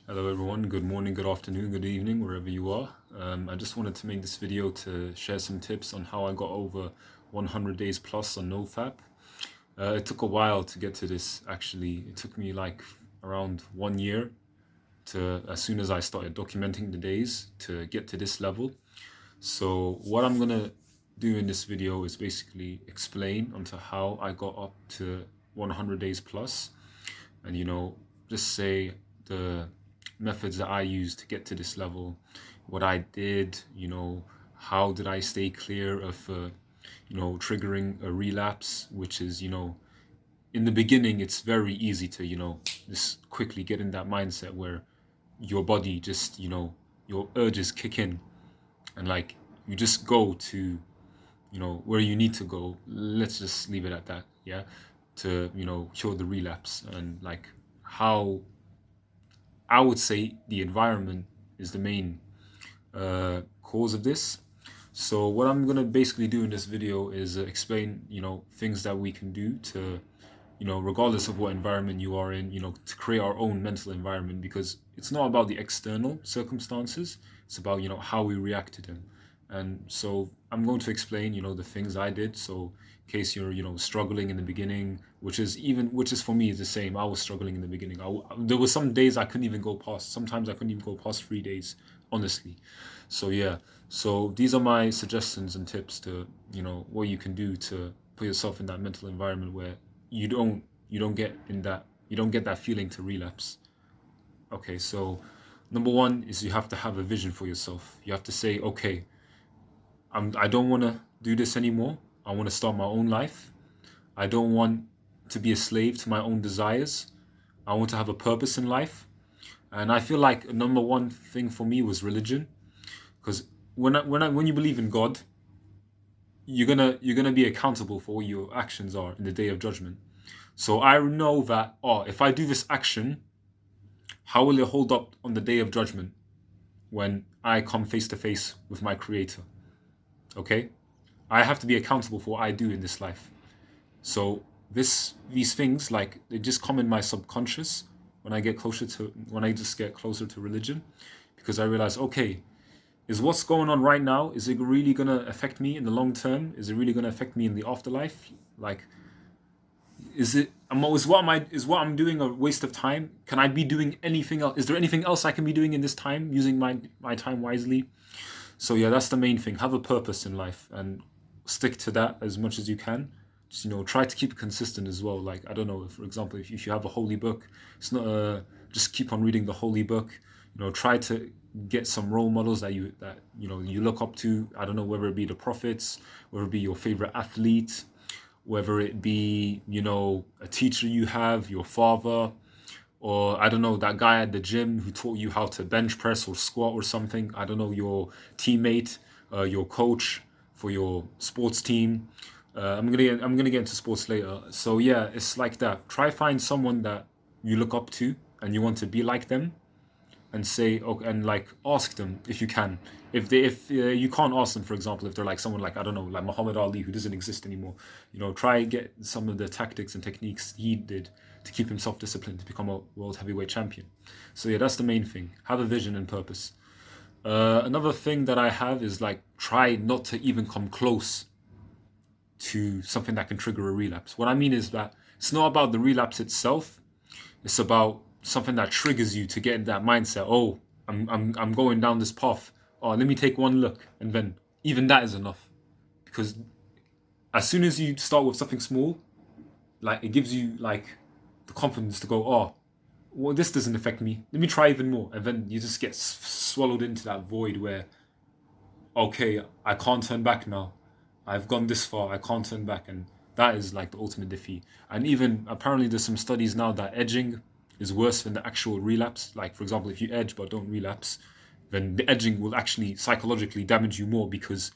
Hello everyone, good morning, good afternoon, good evening, wherever you are. I just wanted to make this video to share some tips on how I got over 100 days plus on NoFap. It took a while to get to this actually. It took me like around 1 year to, as soon as I started documenting the days, to get to this level. So what I'm gonna do in this video is basically explain onto how I got up to 100 days plus, and just say the methods that I used to get to this level, what I did, how did I stay clear of, triggering a relapse, which is, in the beginning, it's very easy to, just quickly get in that mindset where your body just, your urges kick in and like you just go to, where you need to go. Let's just leave it at that. Yeah. To, cure the relapse, and like how I would say the environment is the main cause of this. So what I'm gonna basically do in this video is explain, things that we can do to, regardless of what environment you are in, to create our own mental environment, because it's not about the external circumstances. It's about, how we react to them. And so I'm going to explain, the things I did. So in case you're, struggling in the beginning, which is for me is the same. I was struggling in the beginning. There were some days I couldn't even go past. Sometimes I couldn't even go past 3 days, honestly. So yeah. So these are my suggestions and tips to, what you can do to put yourself in that mental environment where you don't get that feeling to relapse. Okay. So number one is you have to have a vision for yourself. You have to say, okay, I don't want to do this anymore. I want to start my own life. I don't want to be a slave to my own desires. I want to have a purpose in life. And I feel like number one thing for me was religion, because when you believe in God, you're gonna be accountable for what your actions are in the day of judgment. So I know that, if I do this action, how will it hold up on the day of judgment when I come face to face with my Creator? Okay, I have to be accountable for what I do in this life. So these things, like, they just come in my subconscious when I just get closer to religion, because I realize, okay, is what's going on right now, is it really gonna affect me in the long term? Is it really gonna affect me in the afterlife? Like, is what I'm doing a waste of time? Can I be doing anything else? Is there anything else I can be doing in this time, using my time wisely? So yeah, that's the main thing. Have a purpose in life and stick to that as much as you can. Just, try to keep it consistent as well. Like, I don't know, for example, if you have a holy book, it's not just keep on reading the holy book. Try to get some role models that you look up to. I don't know, whether it be the prophets, whether it be your favorite athlete, whether it be, a teacher you have, your father, or I don't know, that guy at the gym who taught you how to bench press or squat or something. I don't know, your teammate, your coach for your sports team. I'm gonna get into sports later. So yeah, it's like that. Try find someone that you look up to and you want to be like them, and say, okay, and like ask them if you can. If you can't ask them, for example, if they're like someone like, I don't know, like Muhammad Ali, who doesn't exist anymore, try get some of the tactics and techniques he did to keep himself disciplined to become a world heavyweight champion. So yeah, that's the main thing. Have a vision and purpose. Another thing that I have is, like, try not to even come close to something that can trigger a relapse. What I mean is that it's not about the relapse itself. It's about something that triggers you to get in that mindset. Oh, I'm going down this path. Oh, let me take one look, and then even that is enough, because as soon as you start with something small, like, it gives you like the confidence to go, oh, well, this doesn't affect me. Let me try even more, and then you just get swallowed into that void where, okay, I can't turn back now. I've gone this far. I can't turn back, and that is like the ultimate defeat. And even apparently, there's some studies now that edging is worse than the actual relapse. Like, for example, if you edge but don't relapse, then the edging will actually psychologically damage you more, because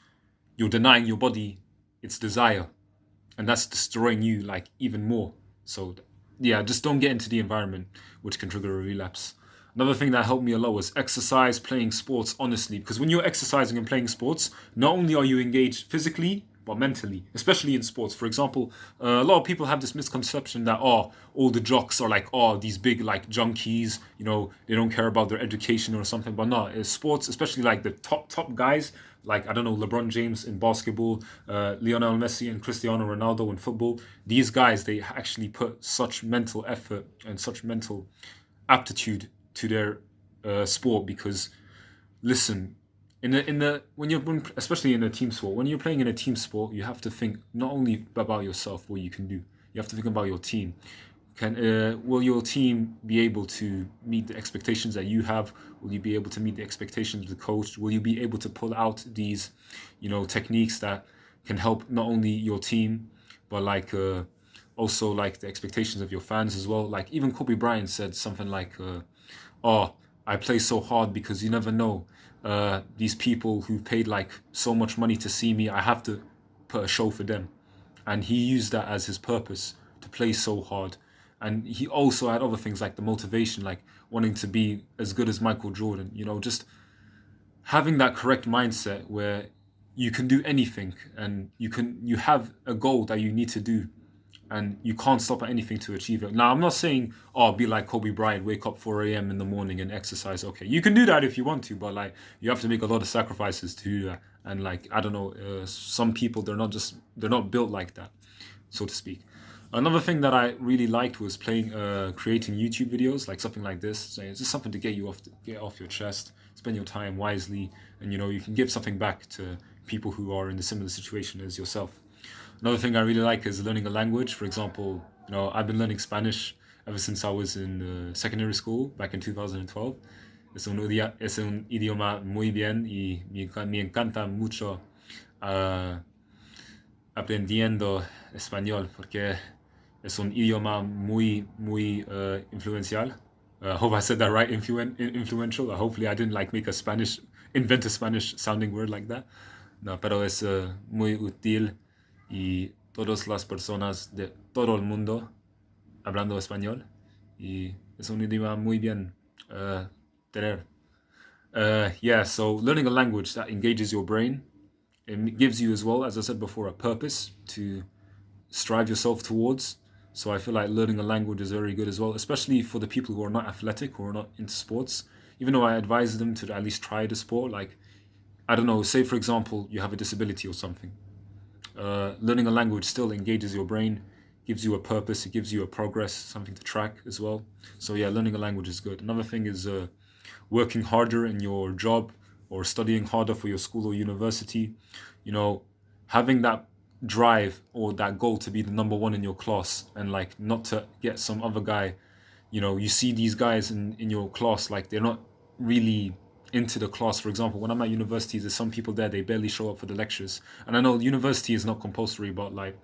you're denying your body its desire, and that's destroying you like even more. So yeah, just don't get into the environment which can trigger a relapse. Another thing that helped me a lot was exercise, playing sports, honestly, because when you're exercising and playing sports, not only are you engaged physically, but mentally, especially in sports. For example, a lot of people have this misconception that all the jocks are like these big like junkies, they don't care about their education or something. But no, sports, especially like the top guys, like I don't know, LeBron James in basketball, Lionel Messi and Cristiano Ronaldo in football. These guys, they actually put such mental effort and such mental aptitude to their sport because listen, when you're especially in a team sport, when you're playing in a team sport, you have to think not only about yourself, what you can do. You have to think about your team. Will your team be able to meet the expectations that you have? Will you be able to meet the expectations of the coach? Will you be able to pull out these, techniques that can help not only your team, but like also like the expectations of your fans as well? Like even Kobe Bryant said something like, "Oh, I play so hard because you never know. These people who paid like so much money to see me, I have to put a show for them." And he used that as his purpose to play so hard. And he also had other things like the motivation, like wanting to be as good as Michael Jordan, just having that correct mindset where you can do anything and you have a goal that you need to do and you can't stop at anything to achieve it. Now, I'm not saying, be like Kobe Bryant, wake up 4 a.m. in the morning and exercise. Okay, you can do that if you want to, but like you have to make a lot of sacrifices to do that. And like, I don't know, some people, they're not built like that, so to speak. Another thing that I really liked was creating YouTube videos, like something like this. So it's just something to get off your chest, spend your time wisely, and you can give something back to people who are in a similar situation as yourself. Another thing I really like is learning a language. For example, I've been learning Spanish ever since I was in secondary school back in 2012. Es un idioma muy bien y me encanta mucho aprendiendo español porque es un idioma muy influencial. I hope I said that right, influential. Hopefully I didn't like invent a Spanish sounding word like that. No, pero es muy útil y todas las personas de todo el mundo hablando español y es un idioma muy bien tener. Yeah, so learning a language that engages your brain, it gives you as well, as I said before, a purpose to strive yourself towards. So I feel like learning a language is very good as well, especially for the people who are not athletic or not into sports. Even though I advise them to at least try the sport, like, I don't know, say for example, you have a disability or something. Learning a language still engages your brain, gives you a purpose, it gives you a progress, something to track as well. So yeah, learning a language is good. Another thing is working harder in your job or studying harder for your school or university. Having that drive or that goal to be the number one in your class and like not to get some other guy. You see these guys in your class, like they're not really into the class. For example, when I'm at university, there's some people there, they barely show up for the lectures. And I know university is not compulsory, but like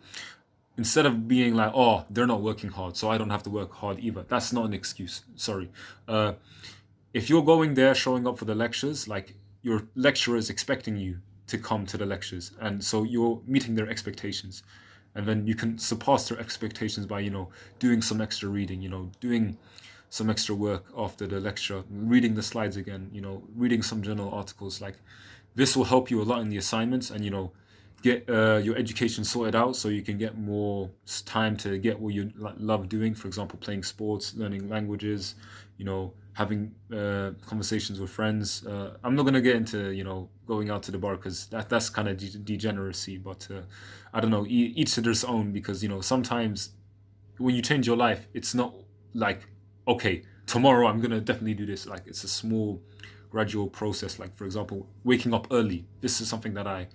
instead of being like, they're not working hard, so I don't have to work hard either. That's not an excuse. Sorry. If you're going there, showing up for the lectures, like your lecturer is expecting you to come to the lectures. And so you're meeting their expectations. And then you can surpass their expectations by, doing some extra reading, doing some extra work after the lecture, reading the slides again, reading some journal articles. Like this will help you a lot in the assignments and, get your education sorted out so you can get more time to get what you love doing. For example, playing sports, learning languages, having conversations with friends. I'm not going to get into, going out to the bar because that's kind of degeneracy. But I don't know, each to their own because, sometimes when you change your life, it's not like, okay, tomorrow I'm going to definitely do this. Like it's a small gradual process. Like, for example, waking up early. This is something that I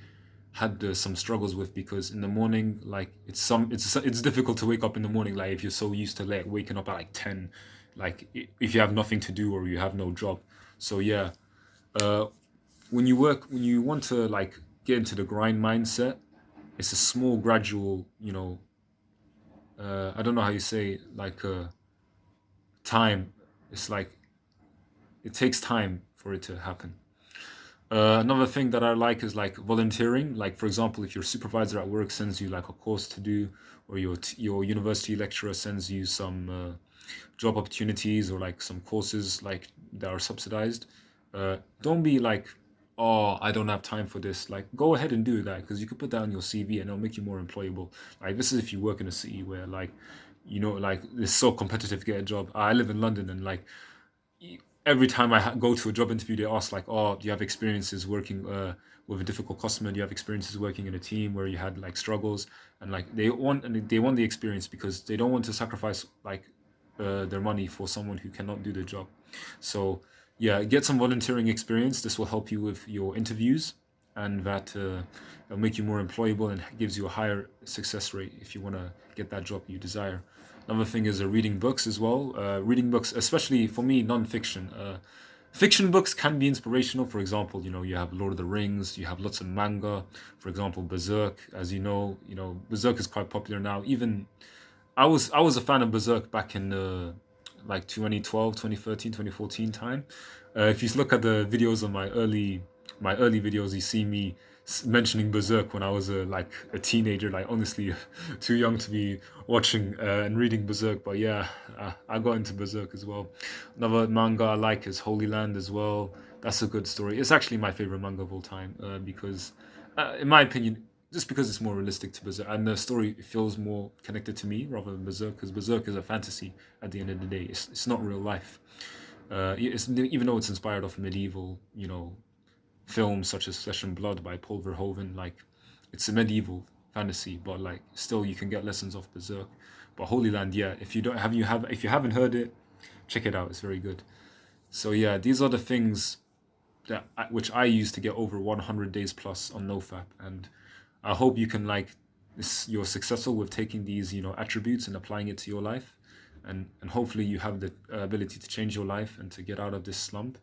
had some struggles with because in the morning, like it's difficult to wake up in the morning. Like if you're so used to like waking up at like 10, like if you have nothing to do or you have no job. So yeah, when you want to like get into the grind mindset, it's a small gradual, I don't know how you say like time. It's like it takes time for it to happen. Another thing that I like is like volunteering. Like for example, if your supervisor at work sends you like a course to do, or your university lecturer sends you some job opportunities or like some courses like that are subsidized, don't be like oh, I don't have time for this, like go ahead and do that, because you could put that on your CV and it'll make you more employable. Like this is if you work in a city where like, like it's so competitive to get a job. I live in London, and like every time I go to a job interview, they ask like, "Oh, do you have experiences working with a difficult customer? Do you have experiences working in a team where you had like struggles?" And like they want the experience because they don't want to sacrifice like their money for someone who cannot do the job. So yeah, get some volunteering experience. This will help you with your interviews, and that will make you more employable and gives you a higher success rate if you want to get that job you desire. Another thing is reading books as well. Reading books, especially for me, non-fiction. Fiction books can be inspirational. For example, you have Lord of the Rings. You have lots of manga. For example, Berserk. As Berserk is quite popular now. Even I was a fan of Berserk back in like 2012, 2013, 2014 time. If you look at the videos of my early videos, you see me mentioning Berserk when I was like a teenager. Like honestly, too young to be watching and reading Berserk. But yeah, I got into Berserk as well. Another manga I like is Holy Land as well. That's a good story. It's actually my favorite manga of all time because, in my opinion, just because it's more realistic to Berserk and the story feels more connected to me rather than Berserk, because Berserk is a fantasy at the end of the day. It's not real life. Even though it's inspired off medieval, films such as Flesh and Blood by Paul Verhoeven, like it's a medieval fantasy, but like still you can get lessons off Berserk. But Holy Land, yeah, if you haven't heard it, check it out. It's very good. So yeah, these are the things which I use to get over 100 days plus on NoFap, and I hope you can you're successful with taking these attributes and applying it to your life, and hopefully you have the ability to change your life and to get out of this slump,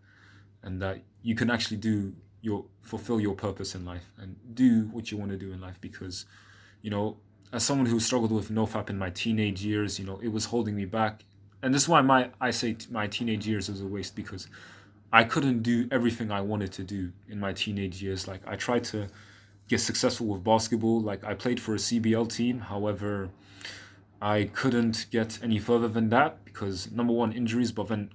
and that you can actually fulfill your purpose in life and do what you want to do in life. Because as someone who struggled with NoFap in my teenage years, it was holding me back, and this is why I say my teenage years was a waste, because I couldn't do everything I wanted to do in my teenage years. Like I tried to get successful with basketball. Like I played for a CBL team. However, I couldn't get any further than that because number one, injuries. But then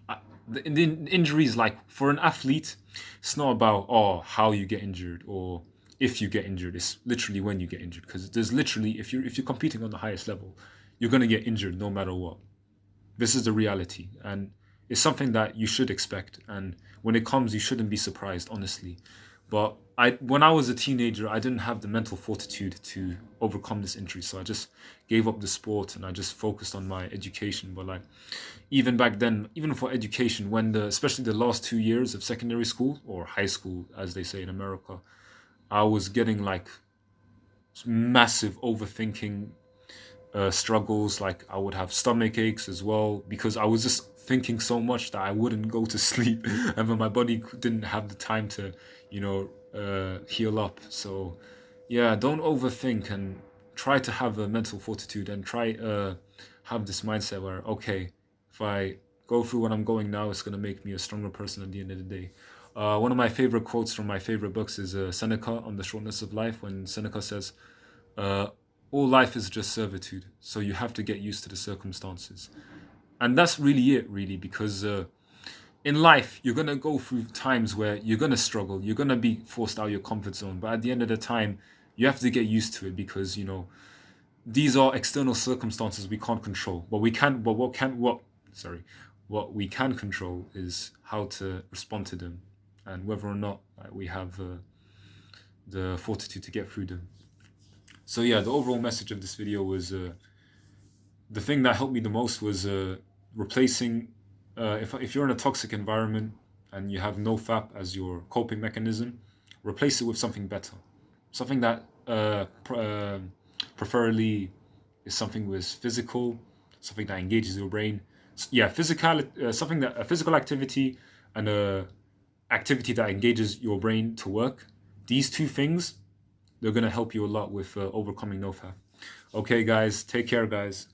the injuries, like for an athlete, it's not about how you get injured or if you get injured. It's literally when you get injured, because there's literally if you're competing on the highest level, you're gonna get injured no matter what. This is the reality, and it's something that you should expect. And when it comes, you shouldn't be surprised, honestly. But when I was a teenager, I didn't have the mental fortitude to overcome this injury, so I just gave up the sport and I just focused on my education. But like, even back then, even for education, especially the last 2 years of secondary school or high school, as they say in America, I was getting like massive overthinking struggles. Like I would have stomach aches as well because I was just thinking so much that I wouldn't go to sleep, and then my body didn't have the time to, heal up. So, yeah, don't overthink and try to have a mental fortitude and try have this mindset where okay, if I go through what I'm going now, it's gonna make me a stronger person at the end of the day. One of my favorite quotes from my favorite books is Seneca on the Shortness of Life, when Seneca says, uh, all life is just servitude, so you have to get used to the circumstances. And that's really it, really, because in life, you're going to go through times where you're going to struggle, you're going to be forced out of your comfort zone. But at the end of the time, you have to get used to it because, these are external circumstances we can't control. What we can control is how to respond to them and whether or not we have the fortitude to get through them. So yeah, the overall message of this video was the thing that helped me the most was replacing if you're in a toxic environment and you have NoFap as your coping mechanism, replace it with something better, something that preferably is something with physical, something that engages your brain. Yeah, a physical activity and a activity that engages your brain to work. These two things, they're gonna help you a lot with overcoming NoFap. Okay, guys, take care, guys.